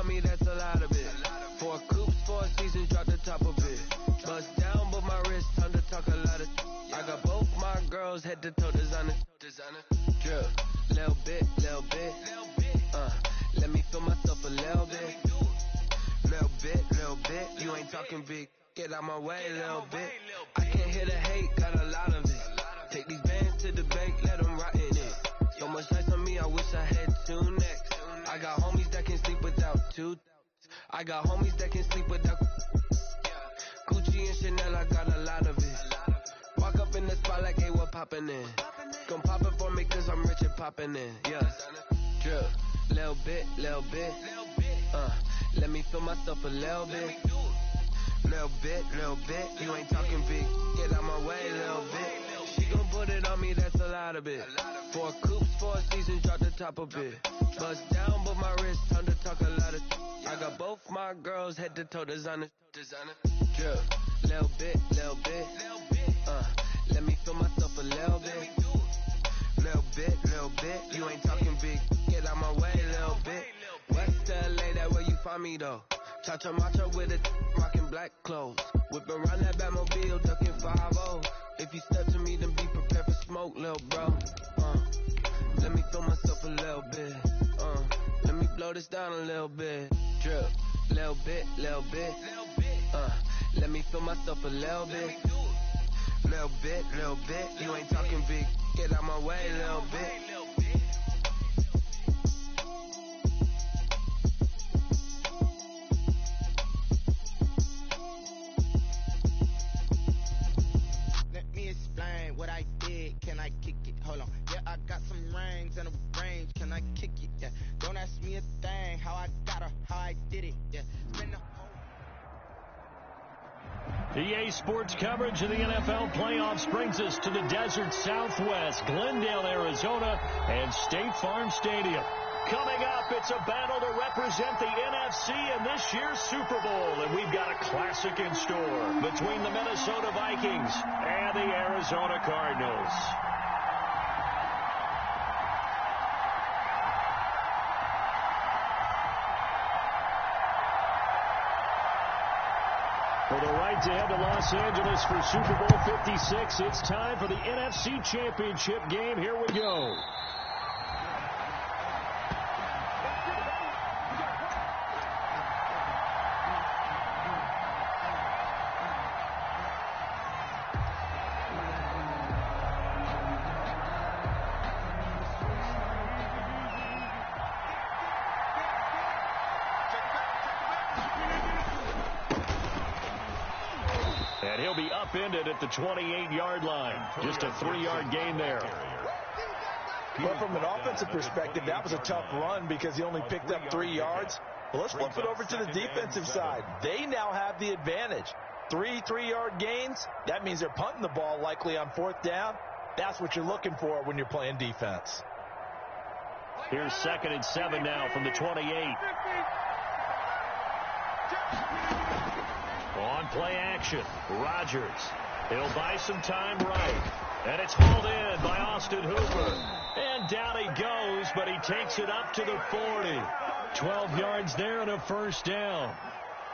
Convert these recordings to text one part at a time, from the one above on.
on me, that's a lot of it. 4 coops, 4 seasons, drop the top of it. Bust down, but my wrist, time to talk a lot of. I got both my girls, head to toe designer. Drip, little bit. Let me feel myself a little bit. Little bit. You ain't talking big. Get out my way, little bit. I can't hear the hate, got a lot of it. Take these bands to the bank, let them rot in it. So much ice on me, I wish I had 2 necks. I got homies that can sleep without 2. I got homies that can sleep without Gucci and Chanel, I got a lot of it. Walk up in the spot like, hey, what poppin' in? Gon' pop it for me cause I'm rich and poppin' in, yeah. Drip, little bit. Let me feel myself a little bit. Little bit. You ain't talking big. Get out my way, little bit. She gon' put it on me, that's a lot of it. 4 coops, 4 seasons, drop the top of it. Bust down, but my wrist, time to talk a lot of. I got both my girls, head to toe designer. Drip, little bit. Let me feel myself a little bit. Little bit. You ain't talking big. Get out my way, little bit. West LA, that where you find me though. Cha-cha matcha with it, rockin' black clothes. Whip around that Batmobile, ducking 5-0. If you step to me, then be prepared for smoke, lil' bro. Let me feel myself a little bit. Let me blow this down a little bit. Drip, little bit. Let me feel myself a little bit. Little bit. You ain't talking big. Get out my way, little bit. What I did, can I kick it? Hold on, yeah, I got some rings and a range, can I kick it? Yeah, don't ask me a thing, how I got her, how I did it, yeah. Spend the whole... EA Sports coverage of the NFL playoffs brings us to the desert Southwest, Glendale, Arizona, and State Farm Stadium. Coming up, it's a battle to represent the NFC in this year's Super Bowl, and we've got a classic in store between the Minnesota Vikings and the Arizona Cardinals. For the right to head to Los Angeles for Super Bowl 56, it's time for the NFC Championship game. Here we go. And he'll be upended at the 28-yard line. Just a 3-yard gain there. Well, from an offensive perspective, that was a tough run because he only picked up 3 yards. Well, let's flip it over to the defensive side. They now have the advantage. 3 3-yard gains, that means they're punting the ball likely on 4th down. That's what you're looking for when you're playing defense. Here's 2nd and 7 now from the 28. On play action, Rodgers. He'll buy some time right. And it's hauled in by Austin Hooper. And down he goes, but he takes it up to the 40. 12 yards there and a first down.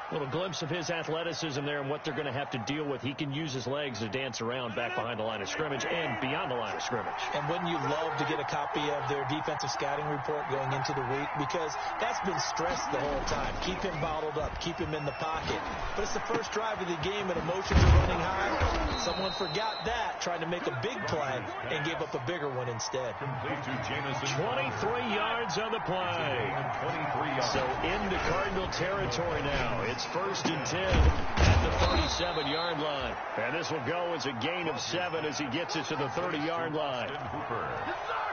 A little glimpse of his athleticism there and what they're going to have to deal with. He can use his legs to dance around back behind the line of scrimmage and beyond the line of scrimmage. And wouldn't you love to get a copy of their defensive scouting report going into the week? Because that's been stressed the whole time. Keep him bottled up. Keep him in the pocket. But it's the first drive of the game and emotions are running high. Someone forgot that, tried to make a big play and gave up a bigger one instead. 23 yards on the play. So into Cardinal territory now. It's 1st and 10 at the 37-yard line. And this will go as a gain of 7 as he gets it to the 30-yard line.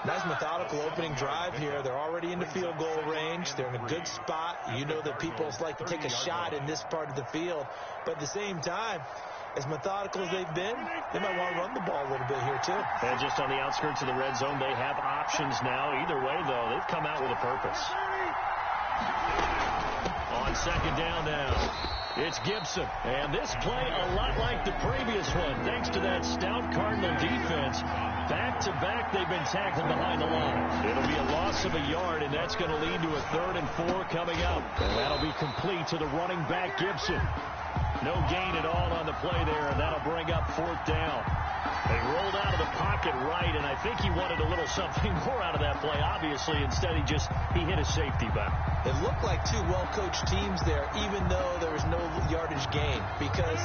Nice methodical opening drive here. They're already into field goal range. They're in a good spot. You know that people like to take a shot in this part of the field. But at the same time, as methodical as they've been, they might want to run the ball a little bit here too. And just on the outskirts of the red zone, they have options now. Either way, though, they've come out with a purpose. On 2nd down now, it's Gibson. And this play a lot like the previous one. Thanks to that stout Cardinal defense, Back-to-back, they've been tackled behind the line. It'll be a loss of a yard, and that's going to lead to a 3rd and 4 coming up. And that'll be complete to the running back, Gibson. No gain at all on the play there, and that'll bring up 4th down. They rolled out of the pocket right, and I think he wanted a little something more out of that play, obviously. Instead, he hit a safety back. It looked like two well-coached teams there, even though there was no yardage gain, because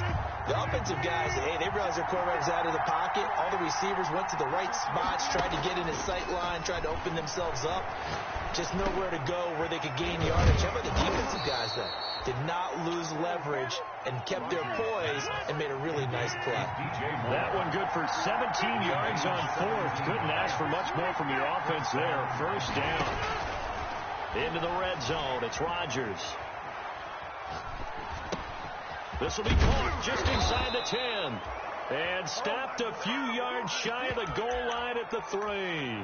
the offensive guys, hey, they realized their quarterback was out of the pocket. All the receivers went to the right spots, tried to get in his sight line, tried to open themselves up. Just nowhere to go where they could gain yardage. How about the defensive guys, though? Did not lose leverage and kept their poise and made a really nice play. That one good for 17 yards on 4th. Couldn't ask for much more from your offense there. 1st down. Into the red zone. It's Rodgers. This will be caught just inside the 10. And stopped a few yards shy of the goal line at the 3.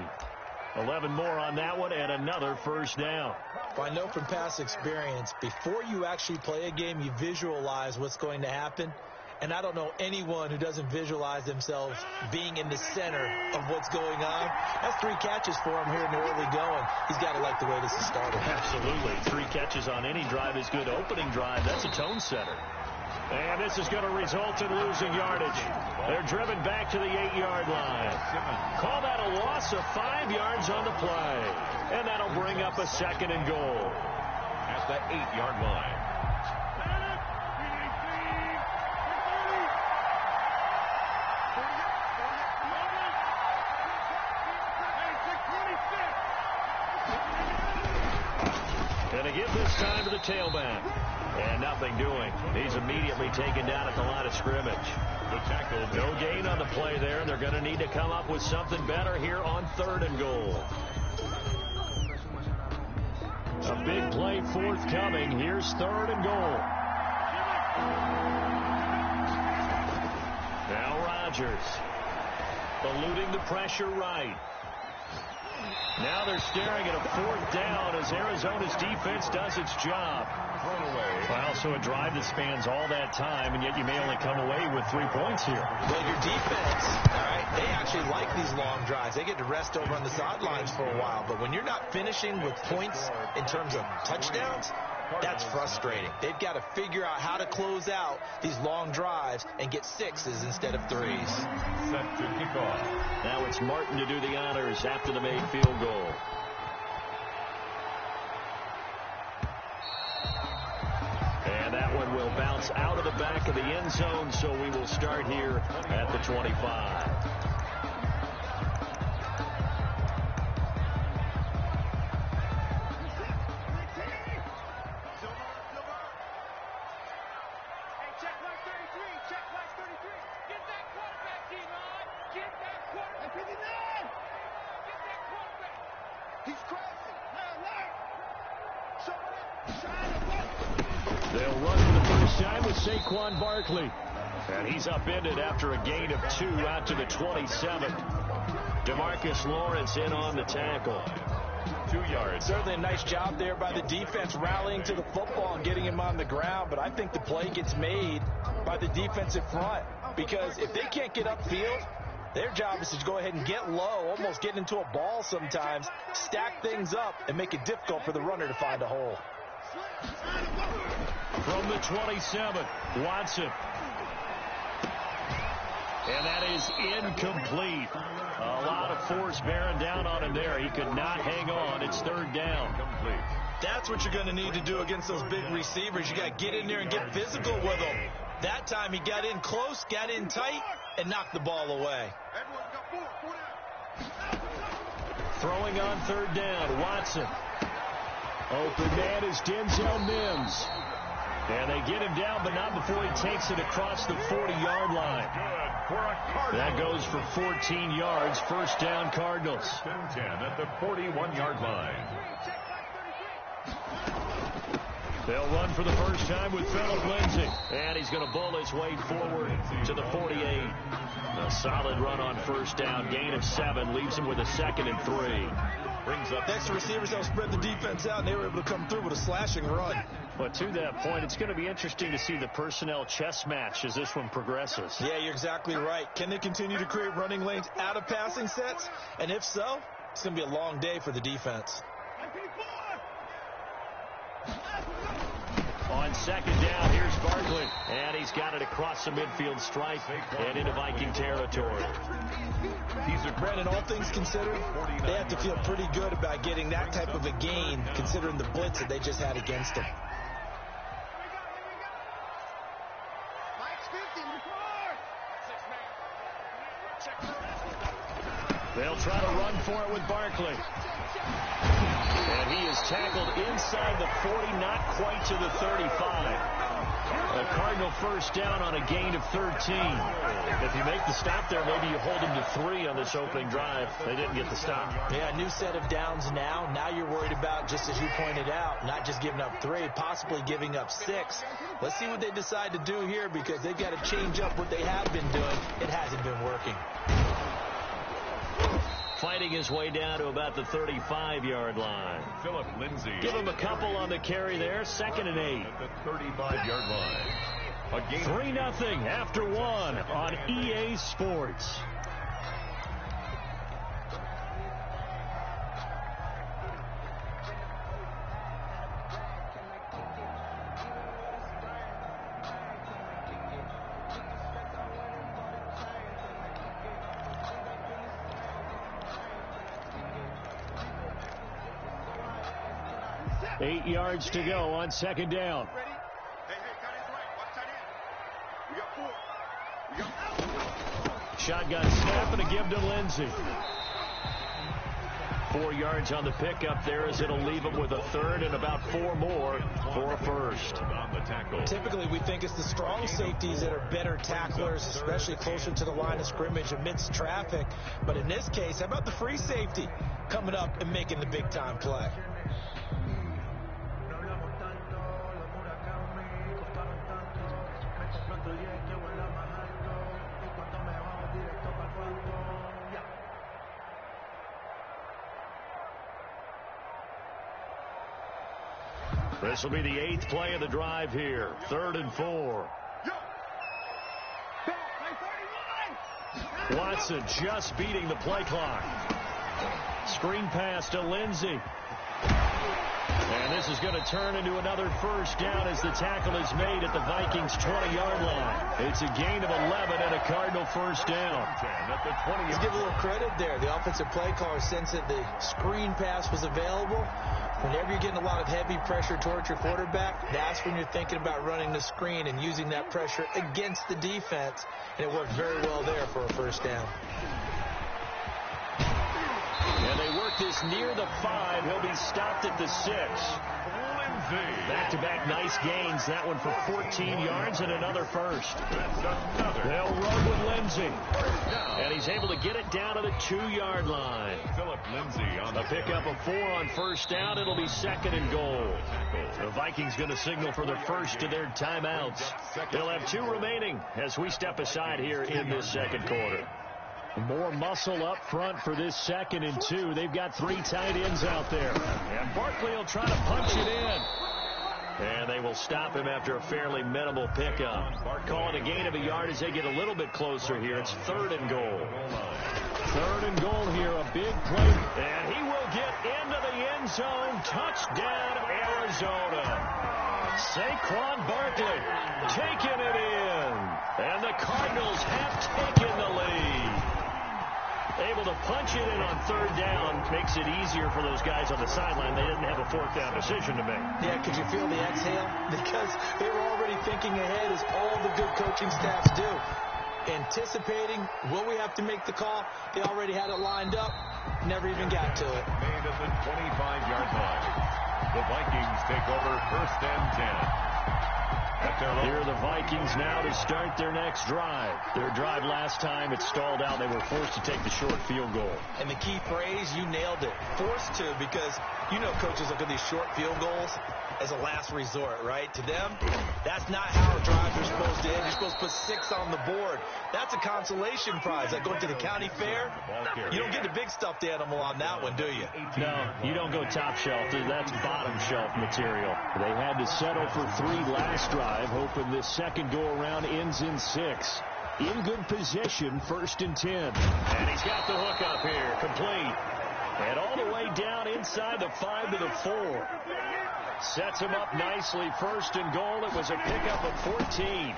11 more on that one, and another 1st down. Well, I know from past experience, before you actually play a game, you visualize what's going to happen. And I don't know anyone who doesn't visualize themselves being in the center of what's going on. That's 3 catches for him here in the early going. He's got to like the way this is started. Absolutely. 3 catches on any drive is good. Opening drive, that's a tone setter. And this is going to result in losing yardage. They're driven back to the 8-yard line. Call that a loss of 5 yards on the play. And that'll bring up a 2nd and goal. At the 8-yard line. And a give this time to the tailback. And nothing doing. He's immediately taken down at the line of scrimmage. The tackle. No gain on the play there, and they're going to need to come up with something better here on 3rd and goal. A big play forthcoming. Here's 3rd and goal. Now Rodgers. Eluding the pressure right. Now they're staring at a 4th down as Arizona's defense does its job. Well, so a drive that spans all that time, and yet you may only come away with 3 points here. Well, your defense, all right, they actually like these long drives. They get to rest over on the sidelines for a while. But when you're not finishing with points in terms of touchdowns, that's frustrating. They've got to figure out how to close out these long drives and get 6s instead of 3s. Set to kick off. Now it's Martin to do the honors after the made field goal. And that one will bounce out of the back of the end zone, so we will start here at the 25. They'll run for the first time with Saquon Barkley. And he's upended after a gain of 2 out to the 27. DeMarcus Lawrence in on the tackle. 2 yards. Certainly a nice job there by the defense rallying to the football and getting him on the ground. But I think the play gets made by the defensive front. Because if they can't get upfield, their job is to go ahead and get low, almost get into a ball sometimes, stack things up, and make it difficult for the runner to find a hole. From the 27, Watson. And that is incomplete. A lot of force bearing down on him there. He could not hang on. It's 3rd down. Complete. That's what you're going to need to do against those big receivers. You got to get in there and get physical with them. That time he got in close, got in tight, and knocked the ball away. Throwing on 3rd down, Watson. Open man is Denzel Mims. And they get him down, but not before he takes it across the 40-yard line. That goes for 14 yards. 1st down, Cardinals. 10 at the 41-yard line. They'll run for the first time with Phillip Lindsay. And he's going to bull his way forward to the 48. A solid run on 1st down. Gain of 7 leaves him with a 2nd and 3. brings up Next, the receivers helped spread the defense out, and they were able to come through with a slashing run. But to that point, it's going to be interesting to see the personnel chess match as this one progresses. Yeah, you're exactly right. Can they continue to create running lanes out of passing sets? And if so, it's going to be a long day for the defense. On second down, here's Barkley. And he's got it across the midfield stripe and into Viking territory. Brandon, all things considered, they have to feel pretty good about getting that type of a gain, considering the blitz that they just had against them. They'll try to run for it with Barkley. And he is tackled inside the 40, not quite to the 35. A Cardinal first down on a gain of 13. If you make the stop there, maybe you hold them to 3 on this opening drive. They didn't get the stop. Yeah, a new set of downs now. Now you're worried about, just as you pointed out, not just giving up 3, possibly giving up 6. Let's see what they decide to do here, because they've got to change up what they have been doing. It hasn't been working. Fighting his way down to about the 35-yard line. Philip Lindsay. Give him a couple on the carry there. 2nd and 8. At the 35-yard line. A game 3-0 after 1 on EA Sports. Eight yards to go on second down. Shotgun snap and a give to Lindsay. 4 yards on the pickup there, as it'll leave him with a 3rd and about 4 more for a first. Typically, we think it's the strong safeties that are better tacklers, especially closer to the line of scrimmage amidst traffic. But in this case, how about the free safety coming up and making the big-time play? This will be the 8th play of the drive here. 3rd and 4. Watson just beating the play clock. Screen pass to Lindsay. And this is going to turn into another first down as the tackle is made at the Vikings' 20-yard line. It's a gain of 11 and a Cardinal first down. Let's give a little credit there. The offensive play caller sensed that the screen pass was available. Whenever you're getting a lot of heavy pressure towards your quarterback, that's when you're thinking about running the screen and using that pressure against the defense. And it worked very well there for a first down. And they work this near the 5. He'll be stopped at the 6. Back-to-back nice gains. That one for 14 yards and another first. They'll run with Lindsay. And he's able to get it down to the 2-yard line. Philip Lindsay on a pickup of 4 on first down. It'll be 2nd and goal. The Vikings going to signal for their first of their timeouts. They'll have 2 remaining as we step aside here in this second quarter. More muscle up front for this 2nd and 2. They've got 3 tight ends out there. And Barkley will try to punch it in. And they will stop him after a fairly minimal pickup. Calling a gain of a yard as they get a little bit closer here. It's 3rd and goal. 3rd and goal here. A big play. And he will get into the end zone. Touchdown, Arizona. Saquon Barkley taking it in. And the Cardinals have taken the lead. Able to punch it in on 3rd down. Makes it easier for those guys on the sideline. They didn't have a 4th down decision to make. Yeah, could you feel the exhale? Because they were already thinking ahead, as all the good coaching staffs do. Anticipating, will we have to make the call? They already had it lined up. Never even got to it. Made at the 25-yard line. The Vikings take over 1st and 10. Here are the Vikings now to start their next drive. Their drive last time, it stalled out. They were forced to take the short field goal. And the key phrase, you nailed it. Forced to, because you know coaches look at these short field goals as a last resort, right? To them, that's not how drives are supposed to end. You're supposed to put 6 on the board. That's a consolation prize. Like going to the county fair, you don't get the big stuffed animal on that one, do you? No, you don't go top shelf. That's bottom shelf material. They had to settle for 3 last drive, hoping this second go-around ends in 6. In good position, 1st and 10. And he's got the hook up here, complete. And all the way down inside the 5 to the 4. Sets him up nicely. 1st and goal. It was a pickup of 14.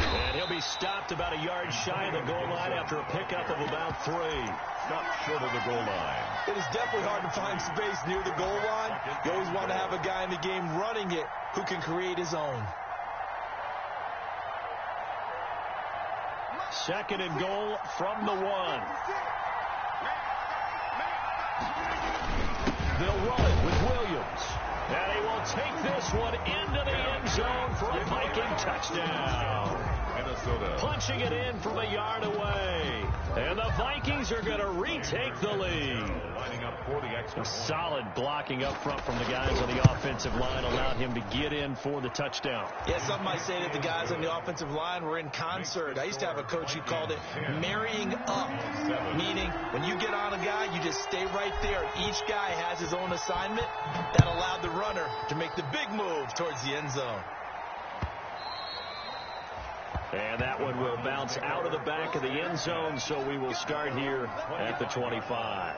And he'll be stopped about a yard shy of the goal line after a pickup of about 3. Stopped short of the goal line. It is definitely hard to find space near the goal line. You always want to have a guy in the game running it who can create his own. 2nd and goal from the 1. They'll run it with Williams. And he will take this one into the end zone for a Viking touchdown. Minnesota. Punching it in from a yard away. And the Vikings are going to retake the lead. Lining up for the extra. Solid blocking up front from the guys on the offensive line allowed him to get in for the touchdown. Yeah, some might say that the guys on the offensive line were in concert. I used to have a coach who called it marrying up, meaning when you get on a guy, you just stay right there. Each guy has his own assignment. That allowed the runner to make the big move towards the end zone. And that one will bounce out of the back of the end zone, so we will start here at the 25.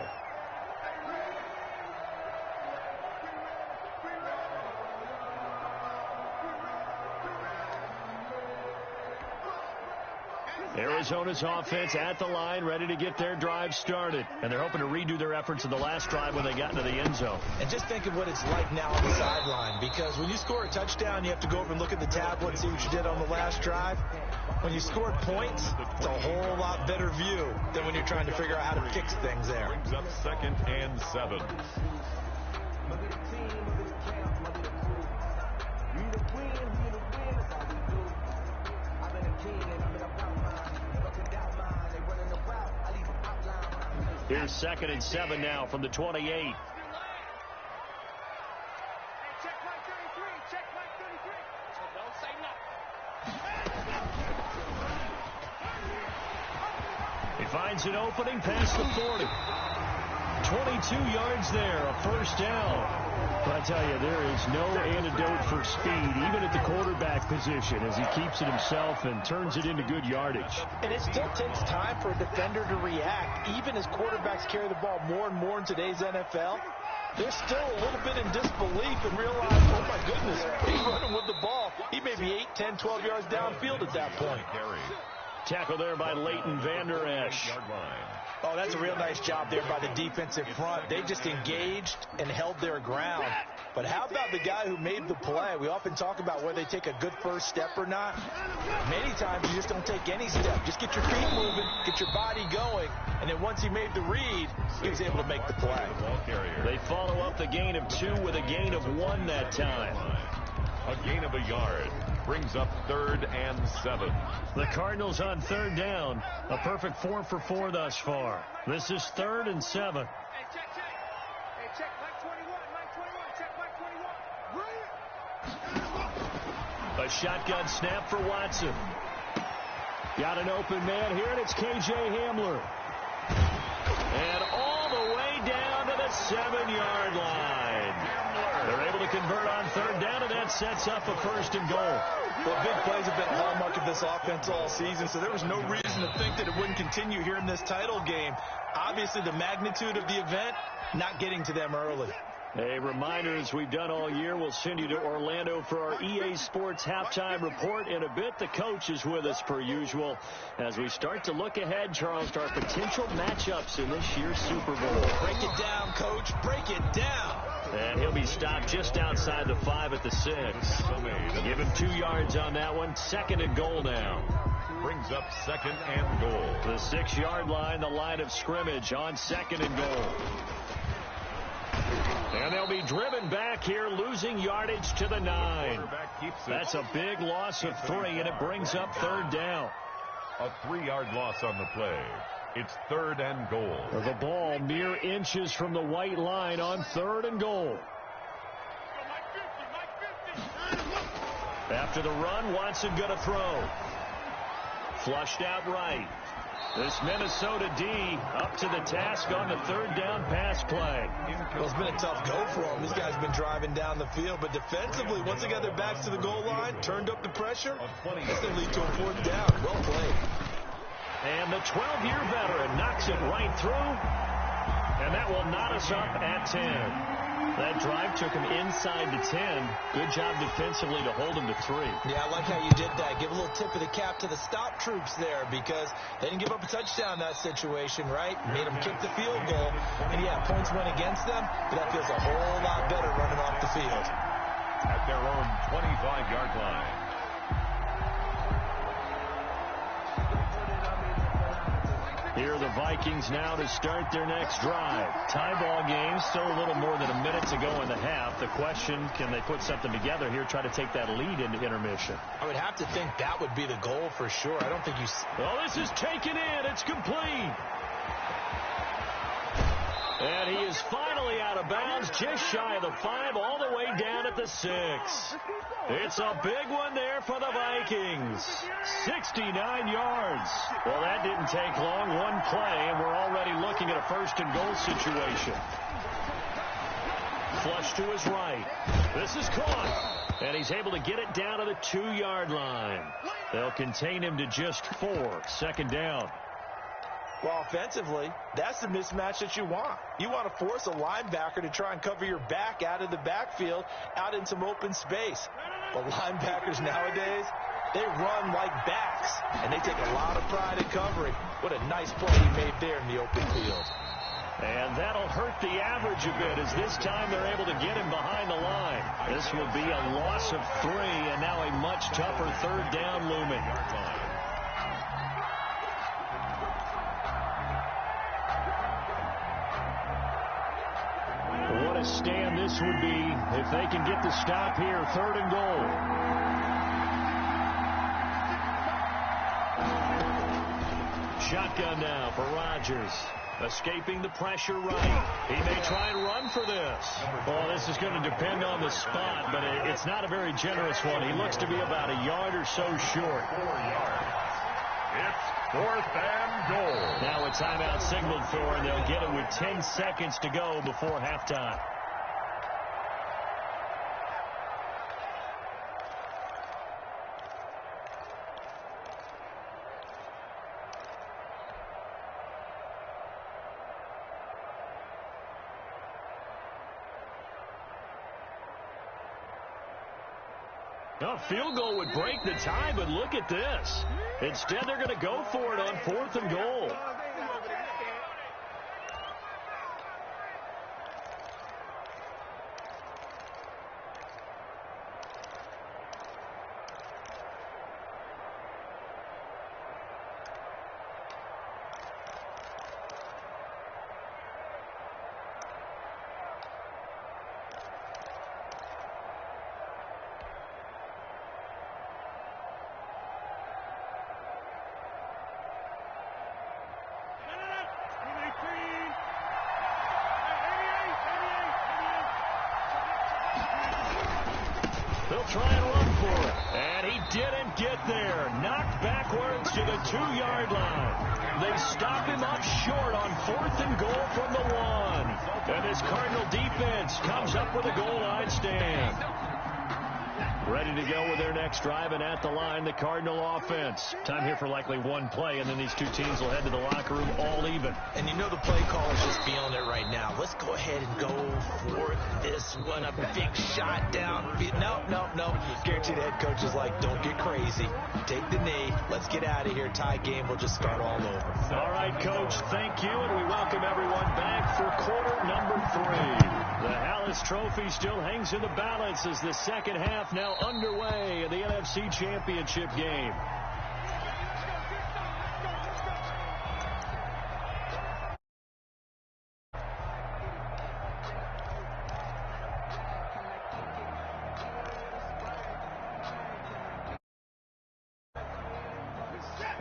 Arizona's offense at the line, ready to get their drive started. And they're hoping to redo their efforts in the last drive when they got into the end zone. And just think of what it's like now on the sideline, because when you score a touchdown, you have to go over and look at the tablet and see what you did on the last drive. When you score points, it's a whole lot better view than when you're trying to figure out how to fix things there. Brings up 2nd and 7. Here's 2nd and 7 now from the 28. Check my 33. Check my 33. So don't say nothing. He finds an opening past the 40. 22 yards there, a 1st down. But I tell you, there is no antidote for speed, even at the quarterback position, as he keeps it himself and turns it into good yardage. And it still takes time for a defender to react. Even as quarterbacks carry the ball more and more in today's NFL, they're still a little bit in disbelief and realize, oh my goodness, he's running with the ball. He may be 8, 10, 12 yards downfield at that point. Tackle there by Leighton Vander Esch. Oh, that's a real nice job there by the defensive front. They just engaged and held their ground. But how about the guy who made the play? We often talk about whether they take a good first step or not. Many times you just don't take any step. Just get your feet moving, get your body going, and then once he made the read, he was able to make the play. They follow up the gain of 2 with a gain of 1 that time. A gain of a yard. Brings up 3rd and 7. The Cardinals on 3rd down. A perfect 4 for 4 thus far. This is 3rd and 7. Hey, check. Hey, check Mike 21. Mike 21. Check Mike 21. A shotgun snap for Watson. Got an open man here, and it's K.J. Hamler. And all the way down to the 7-yard line. They're able to convert on 3rd down, and that sets up a 1st and goal. Well, big plays have been a hallmark of this offense all season, so there was no reason to think that it wouldn't continue here in this title game. Obviously, the magnitude of the event, not getting to them early. A reminder, as we've done all year, we'll send you to Orlando for our EA Sports halftime report in a bit. The coach is with us per usual as we start to look ahead, Charles, to our potential matchups in this year's Super Bowl. Break it down, Coach. Break it down. And he'll be stopped just outside the 5 at the 6. Give him 2 yards on that one. 2nd and goal now. Brings up 2nd and goal. The 6-yard line, the line of scrimmage on 2nd and goal. And they'll They'll be driven back here, losing yardage to the 9. That's a big loss of 3, and it brings up 3rd down. A 3-yard loss on the play. It's 3rd and goal. The ball mere inches from the white line on 3rd and goal. After the run, Watson going to throw. Flushed out right. This Minnesota D up to the task on the 3rd down pass play. Well, it's been a tough go for them. These guys have been driving down the field, but defensively, once they got their backs to the goal line, turned up the pressure, this can lead to a 4th down. Well played. And the 12-year veteran knocks it right through, and that will knot us up at 10. That drive took him inside the 10. Good job defensively to hold him to 3. Yeah, I like how you did that. Give a little tip of the cap to the stop troops there because they didn't give up a touchdown in that situation, right? Made them kick the field goal. And, yeah, points went against them, but that feels a whole lot better running off the field. At their own 25-yard line. Here are the Vikings now to start their next drive. Tie ball game, still a little more than a minute to go in the half. The question, can they put something together here, try to take that lead into intermission? I would have to think that would be the goal for sure. I don't think you... Well, this is taken in. It's complete. And he is finally out of bounds, just shy of the 5, all the way down at the 6. It's a big one there for the Vikings. 69 yards. Well, that didn't take long. One play, and we're already looking at a 1st and goal situation. Flush to his right. This is caught. And he's able to get it down to the 2-yard line. They'll contain him to just 4. 2nd down. Well, offensively, that's the mismatch that you want. You want to force a linebacker to try and cover your back out of the backfield, out in some open space. But linebackers nowadays, they run like backs, and they take a lot of pride in covering. What a nice play he made there in the open field. And that'll hurt the average a bit as this time they're able to get him behind the line. This will be a loss of 3, and now a much tougher 3rd down looming. What a stand this would be if they can get the stop here. 3rd and goal. Shotgun now for Rodgers. Escaping the pressure right. He may try and run for this. Well, this is going to depend on the spot, but it's not a very generous one. He looks to be about a yard or so short. 4 yards. It's 4th and goal. Now a timeout signaled for, and they'll get it with 10 seconds to go before halftime. A field goal would break the tie, but look at this. Instead, they're going to go for it on 4th and goal. They'll try and run for it. And he didn't get there. Knocked backwards to the 2-yard line. They stop him up short on 4th and goal from the 1. And this Cardinal defense comes up with a goal line stand. Ready to go with their next drive, and at the line, the Cardinal offense. Time here for likely one play, and then these two teams will head to the locker room all even. And you know the play caller's just feeling it right now. Let's go ahead and go for this one. A big shot down. No. Guaranteed the head coach is like, don't get crazy. Take the knee. Let's get out of here. Tie game will just start all over. All right, Coach, thank you, and we welcome everyone back for quarter number 3. The Hallis Trophy still hangs in the balance as the second half now underway in the NFC Championship game.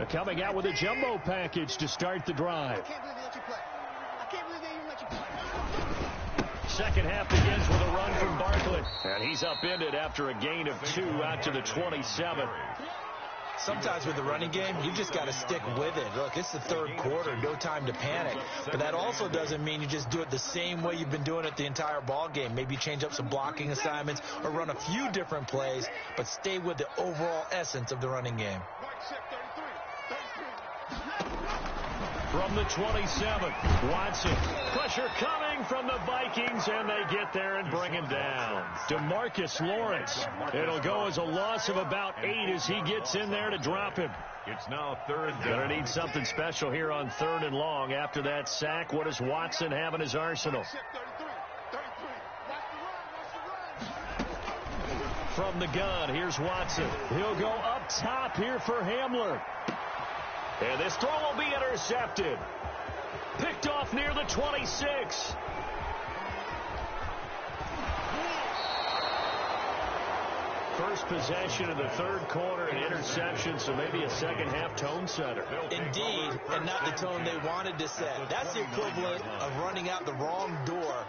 Coming out with a jumbo package to start the drive. I can't believe they let you play. I can't believe they even let you play. Second half begins with a run from Barkley. And he's upended after a gain of 2 out to the 27. Sometimes with the running game, you've just got to stick with it. Look, it's the third quarter, no time to panic. But that also doesn't mean you just do it the same way you've been doing it the entire ball game. Maybe change up some blocking assignments or run a few different plays, but stay with the overall essence of the running game. From the 27, Watson. Pressure coming from the Vikings, and they get there and bring him down. DeMarcus Lawrence. It'll go as a loss of about 8 as he gets in there to drop him. It's now third down. Gonna need something special here on 3rd and long. After that sack, what does Watson have in his arsenal? From the gun, here's Watson. He'll go up top here for Hamler. And this throw will be intercepted. Picked off near the 26. First possession of the third quarter, an interception, so maybe a second half tone setter. Indeed, and not the tone they wanted to set. That's the equivalent of running out the wrong door.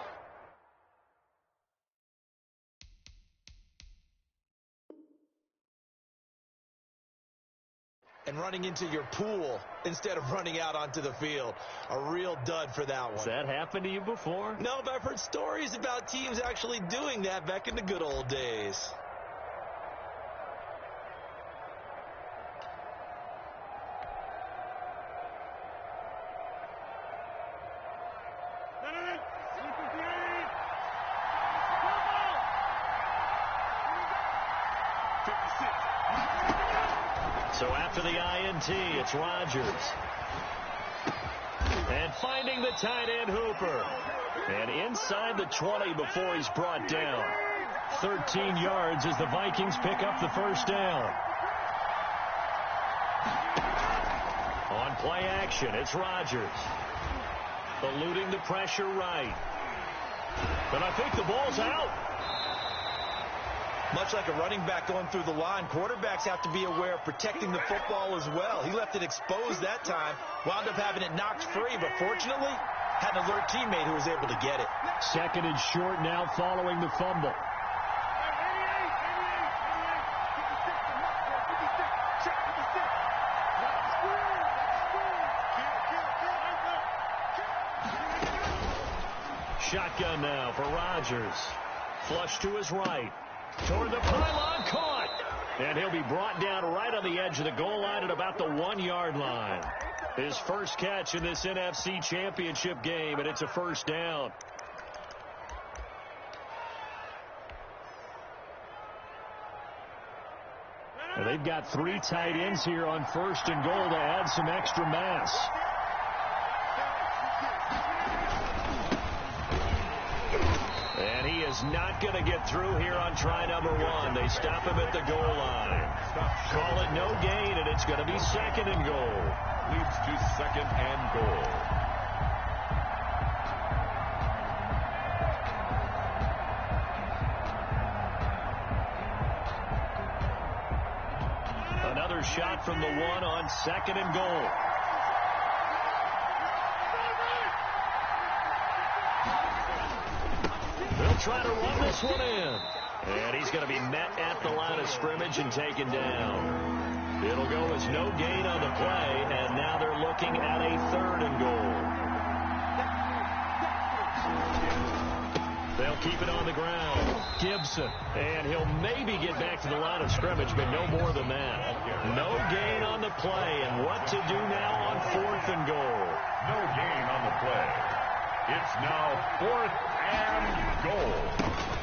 And running into your pool instead of running out onto the field. A real dud for that one. Has that happened to you before? No, but I've heard stories about teams actually doing that back in the good old days. So after the INT, it's Rodgers. And finding the tight end, Hooper. And inside the 20 before he's brought down. 13 yards as the Vikings pick up the first down. On play action, it's Rodgers. Eluding the pressure right. But I think the ball's out. Much like a running back going through the line, quarterbacks have to be aware of protecting the football as well. He left it exposed that time, wound up having it knocked free, but fortunately had an alert teammate who was able to get it. Second and short now following the fumble. Shotgun now for Rodgers. Flush to his right. Toward the pylon, caught. And he'll be brought down right on the edge of the goal line at about the 1-yard line. His first catch in this NFC Championship game, and it's a first down. And they've got 3 tight ends here on 1st and goal to add some extra mass. And he is not going to get through here on try number 1. They stop him at the goal line. Call it no gain, and it's going to be 2nd and goal. Leads to 2nd and goal. Another shot from the 1 on 2nd and goal. They'll try to run this one in. And he's going to be met at the line of scrimmage and taken down. It'll go as no gain on the play, and now they're looking at a 3rd and goal. They'll keep it on the ground. Gibson. And he'll maybe get back to the line of scrimmage, but no more than that. No gain on the play, and what to do now on 4th and goal. No gain on the play. It's now 4th and goal.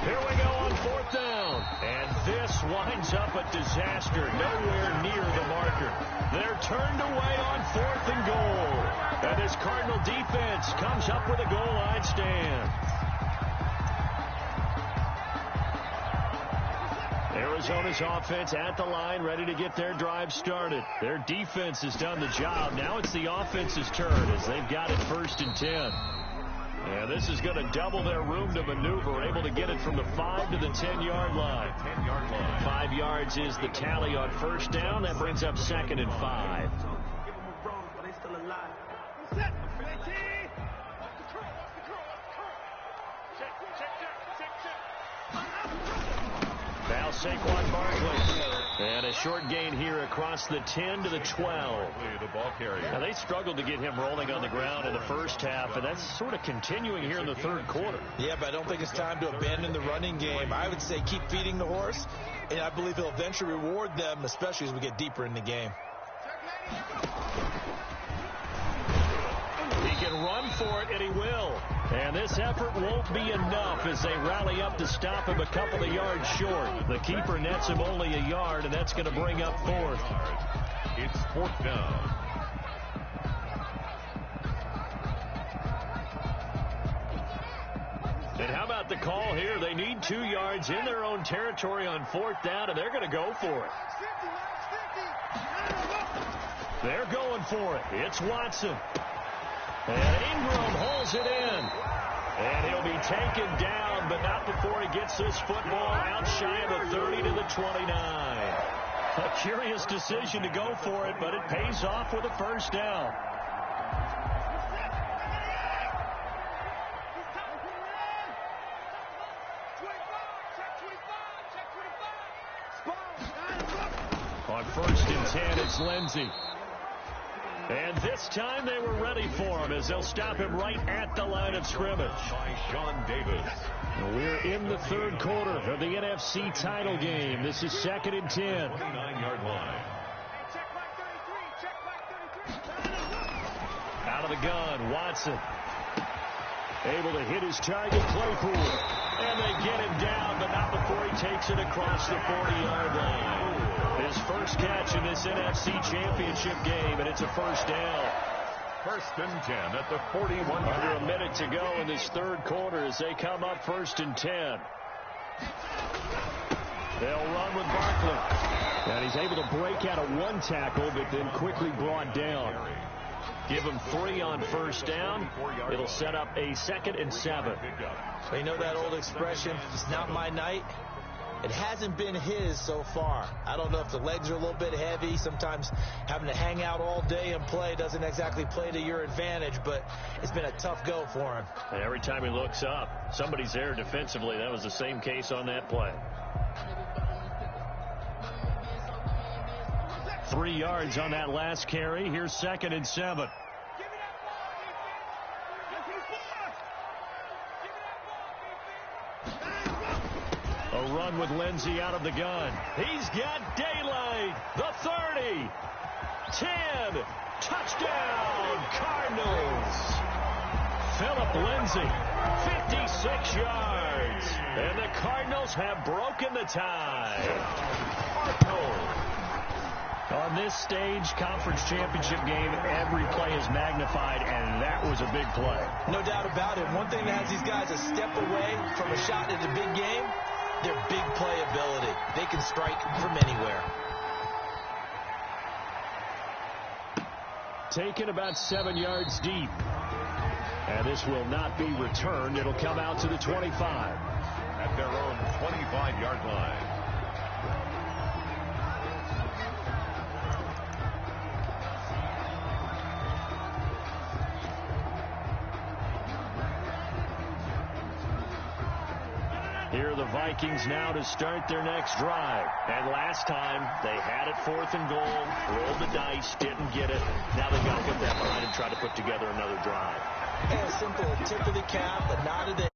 Here we go on 4th down. And this winds up a disaster nowhere near the marker. They're turned away on 4th and goal. And this Cardinal defense comes up with a goal line stand. Arizona's offense at the line, ready to get their drive started. Their defense has done the job. Now it's the offense's turn as they've got it 1st and 10. And this is going to double their room to maneuver, able to get it from the 5 to the 10-yard line. 5 yards is the tally on 1st down. That brings up 2nd and 5. Set. Off the curl. Check. Now Saquon Barkley. And a short gain here across the 10 to the 12. The ball carrier. Now, they struggled to get him rolling on the ground in the first half, and that's sort of continuing here in the third quarter. Yeah, but I don't think it's time to abandon the running game. I would say keep feeding the horse, and I believe he'll eventually reward them, especially as we get deeper in the game. He can run for it, and he will. And this effort won't be enough as they rally up to stop him a couple of yards short. The keeper nets him only a yard, and that's going to bring up fourth. It's fourth down. And how about the call here? They need 2 yards in their own territory on fourth down, and they're going to go for it. They're going for it. It's Watson. And Ingram holds it in. And he'll be taken down, but not before he gets this football out shy of the 30 to the 29. A curious decision to go for it, but it pays off with a first down. On first and 10, it's Lindsey. And this time they were ready for him as they'll stop him right at the line of scrimmage. By Sean Davis. We're in the third quarter of the NFC title game. This is 2nd and 10. 29-yard line. Out of the gun, Watson. Able to hit his target, Claypool. And they get him down, but not before he takes it across the 40-yard line. His first catch in this NFC Championship game, and it's a first down. First and 10 at the 41. Under a minute to go in this third quarter as they come up first and 10. They'll run with Barkley. And he's able to break out of one tackle, but then quickly brought down. Give him 3 on first down. It'll set up a 2nd and 7. So you know that old expression, it's not my night. It hasn't been his so far. I don't know if the legs are a little bit heavy. Sometimes having to hang out all day and play doesn't exactly play to your advantage, but it's been a tough go for him. And every time he looks up, somebody's there defensively. That was the same case on that play. 3 yards on that last carry. Here's 2nd and 7. A run with Lindsey out of the gun. He's got daylight. The 30. 10. Touchdown, Cardinals. Philip Lindsey, 56 yards. And the Cardinals have broken the tie. Cardinals. On this stage, conference championship game, every play is magnified, and that was a big play. No doubt about it. One thing that has these guys a step away from a shot at the big game, their big play ability. They can strike from anywhere. Taken about 7 yards deep. And this will not be returned. It'll come out to the 25. At their own 25-yard line. Here are the Vikings now to start their next drive. And last time, they had it 4th and goal, rolled the dice, didn't get it. Now they've got to put that behind and try to put together another drive. And a simple tip of the cap, a nod of the